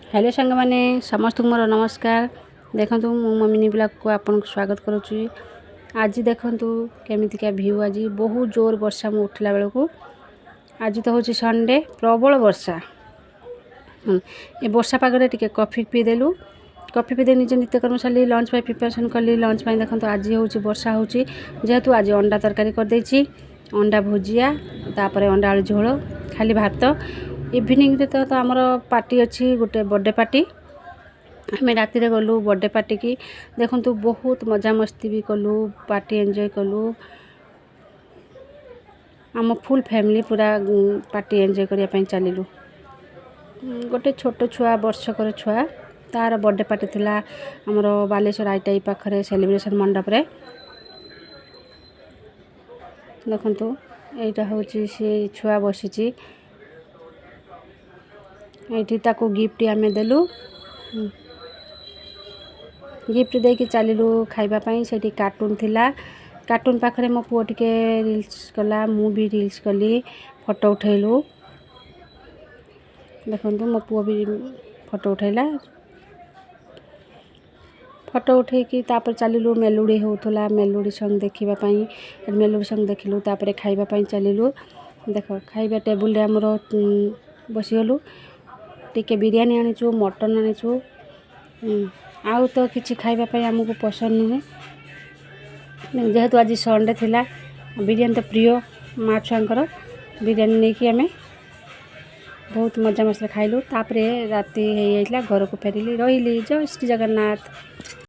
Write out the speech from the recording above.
Hello सांग माने समस्त मोर नमस्कार। देखंतु मु मम्मी ब्लॉग को आपन स्वागत करूची। आज देखंतु केमितिका व्यू। आज बहुत जोर वर्षा मु उठला बेल को। आज तो होची संडे, प्रबल वर्षा। ए वर्षा पागरे टिके कॉफी पी देलु। कॉफी पी दे निजे नित्य कर्म साली लंच पाई प्रिपरेशन करली। लंच पाई देखंतु आज होची वर्षा होची, जेहेतु आज अंडा तरकारी कर देछि, अंडा भुजिया, तापरे अंडा आलू झोल, खाली भात। इवनिंग रे तो हमर पार्टी अछि, गोटे बर्थडे पार्टी। हमें राति रे गलु बर्थडे पार्टी की। देखंतु बहुत मजा मस्ती भी कलु, पार्टी एन्जॉय कलु। हम फुल फैमिली पूरा पार्टी एन्जॉय करिया पई चलिलु। गोटे छोट छुआ वर्षकर छुआ तार बर्थडे पार्टी थिला हमर बालेश्वर आईटाई पाखरे सेलिब्रेशन मंडप रे। देखंतु एटा होची से छुआ बसिची, एठी ताको गिफ्ट आमे देलु। गिफ्ट दे के चलिलु खाइबा पई। सेठी कार्टून थिला, कार्टून पाखरे मो पुओ टिके रील्स कला, मु भी रील्स कली, फोटो उठैलु। देखंतु मो पुओ भी फोटो उठैला। फोटो उठे की तापर चलिलु मेलुडी होथला, मेलुडी सॉन्ग देखिबा पई। मेलुडी सॉन्ग देखिलु, तापर खाइबा पई चलिलु। देखो खाइबा टेबल रे हमरो बसी गलु। टिके बिरयानी आनिचु, मटन आनिचु। आउ तो किछि खाइबा पई हमकु पसंद नुहे, जेहेतु आज संडे थिला। बिरयानी तो प्रिय मा छुआंकर। बिरयानी नै कि हमें बहुत मजा मस्ती खाइलु। तापरे राति हे आइला, घर को फेरिली, रहिली। जय श्री जगन्नाथ।